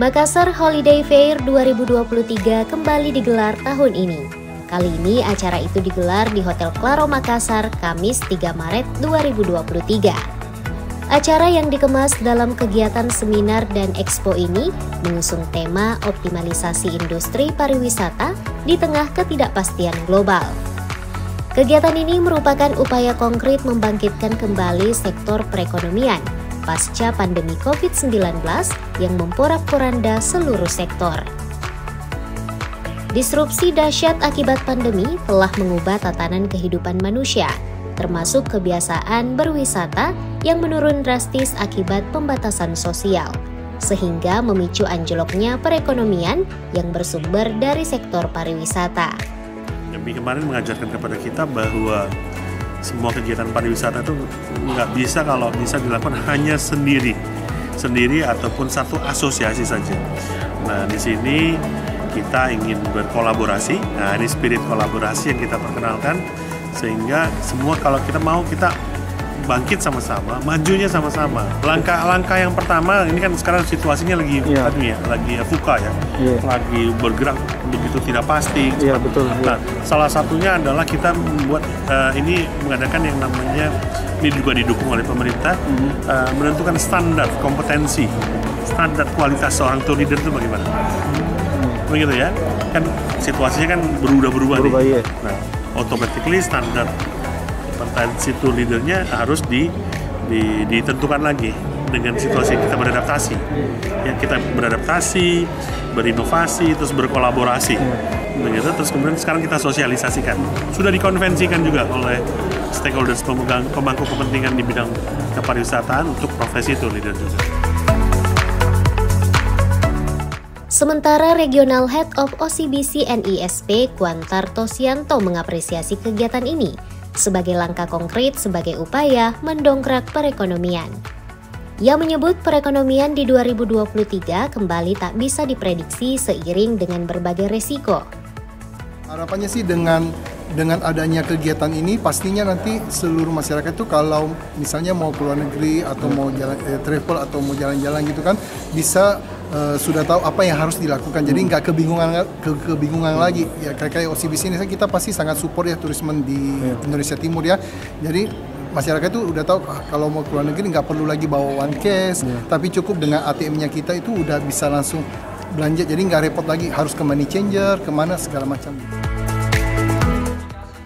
Makassar Holiday Fair 2023 kembali digelar tahun ini. Kali ini acara itu digelar di Hotel Claro Makassar, Kamis 3 Maret 2023. Acara yang dikemas dalam kegiatan seminar dan expo ini mengusung tema optimalisasi industri pariwisata di tengah ketidakpastian global. Kegiatan ini merupakan upaya konkret membangkitkan kembali sektor perekonomian pasca pandemi COVID-19 yang memporak-poranda seluruh sektor. Disrupsi dahsyat akibat pandemi telah mengubah tatanan kehidupan manusia, termasuk kebiasaan berwisata yang menurun drastis akibat pembatasan sosial, sehingga memicu anjloknya perekonomian yang bersumber dari sektor pariwisata. Pandemi kemarin mengajarkan kepada kita bahwa semua kegiatan pariwisata itu nggak bisa kalau bisa dilakukan hanya sendiri ataupun satu asosiasi saja. Nah, di sini kita ingin berkolaborasi. Nah, ini spirit kolaborasi yang kita perkenalkan sehingga semua kalau kita mau kita bangkit sama-sama, majunya sama-sama. Langkah yang pertama ini kan sekarang situasinya lagi lagi VUCA ya, lagi bergerak begitu tidak pasti. Iya betul. Nah, salah satunya adalah kita membuat ini mengadakan yang namanya, ini juga didukung oleh pemerintah, menentukan standar kompetensi, standar kualitas seorang tour leader itu bagaimana. Begitu ya, kan situasinya kan berubah nih. Iya. Nah, automatically standar kompetensi tour leadernya harus ditentukan lagi dengan situasi kita beradaptasi. Ya, kita beradaptasi, berinovasi, terus berkolaborasi. Begitu, terus kemudian sekarang kita sosialisasikan. Sudah dikonvensikan juga oleh stakeholders pemangku kepentingan di bidang kepariwisataan untuk profesi tour leader juga. Sementara Regional Head of OCBC NISP Kuantar Tosianto mengapresiasi kegiatan ini sebagai langkah konkret sebagai upaya mendongkrak perekonomian. Ia menyebut perekonomian di 2023 kembali tak bisa diprediksi seiring dengan berbagai resiko. Harapannya sih dengan adanya kegiatan ini pastinya nanti seluruh masyarakat itu kalau misalnya mau ke luar negeri atau mau jalan travel atau mau jalan-jalan gitu kan bisa sudah tahu apa yang harus dilakukan, jadi nggak kebingungan lagi ya. Kayak OCBC ini kita pasti sangat support ya turisme di Indonesia Timur ya, jadi masyarakat itu udah tahu kalau mau ke luar negeri nggak perlu lagi bawa one cash, tapi cukup dengan ATM-nya kita itu udah bisa langsung belanja, jadi nggak repot lagi harus ke money changer, kemana segala macam.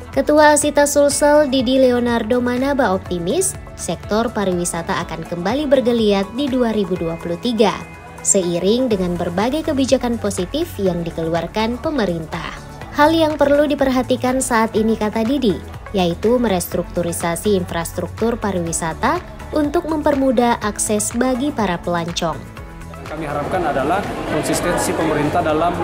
Ketua Asita Sulsel Didi Leonardo Manaba optimis sektor pariwisata akan kembali bergeliat di 2023 seiring dengan berbagai kebijakan positif yang dikeluarkan pemerintah. Hal yang perlu diperhatikan saat ini, kata Didi, yaitu merestrukturisasi infrastruktur pariwisata untuk mempermudah akses bagi para pelancong. Kami harapkan adalah konsistensi pemerintah dalam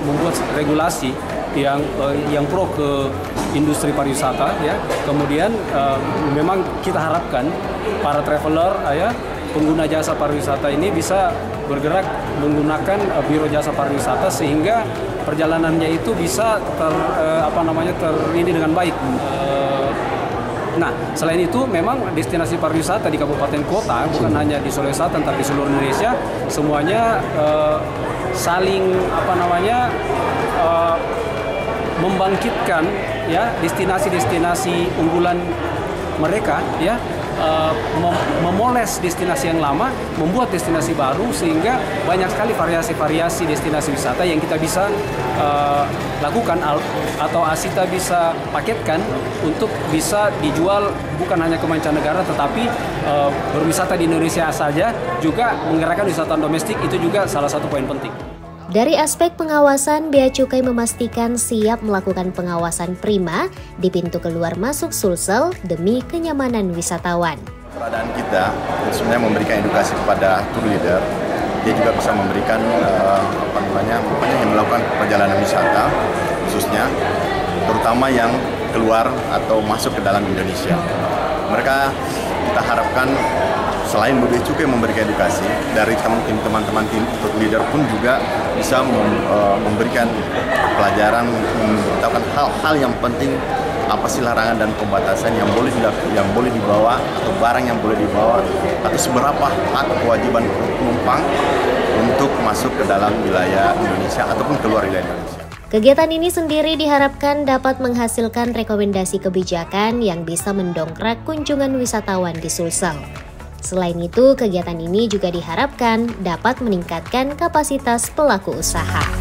membuat regulasi yang pro ke industri pariwisata ya. Kemudian memang kita harapkan para traveler pengguna jasa pariwisata ini bisa bergerak menggunakan biro jasa pariwisata sehingga perjalanannya itu bisa terini dengan baik. Nah, selain itu memang destinasi pariwisata di kabupaten kota bukan hanya di Sulawesi Selatan tapi di seluruh Indonesia semuanya saling membangkitkan ya destinasi-destinasi unggulan mereka ya. Memoles destinasi yang lama, membuat destinasi baru sehingga banyak sekali variasi-variasi destinasi wisata yang kita bisa lakukan atau Asita bisa paketkan untuk bisa dijual bukan hanya ke mancanegara tetapi berwisata di Indonesia saja, juga menggerakkan wisatawan domestik, itu juga salah satu poin penting. Dari aspek pengawasan, Bea Cukai memastikan siap melakukan pengawasan prima di pintu keluar masuk Sulsel demi kenyamanan wisatawan. Peradaan kita sebenarnya memberikan edukasi kepada tour leader. Dia juga bisa memberikan yang melakukan perjalanan wisata khususnya, terutama yang keluar atau masuk ke dalam Indonesia. Mereka kita harapkan selain Bea Cukai memberikan edukasi, dari teman-teman tim tour leader pun juga bisa memberikan pelajaran, memberitahukan hal-hal yang penting apa sih larangan dan pembatasan yang boleh dibawa atau barang yang boleh dibawa, atau seberapa hak kewajiban penumpang untuk masuk ke dalam wilayah Indonesia ataupun keluar wilayah Indonesia. Kegiatan ini sendiri diharapkan dapat menghasilkan rekomendasi kebijakan yang bisa mendongkrak kunjungan wisatawan di Sulsel. Selain itu, kegiatan ini juga diharapkan dapat meningkatkan kapasitas pelaku usaha.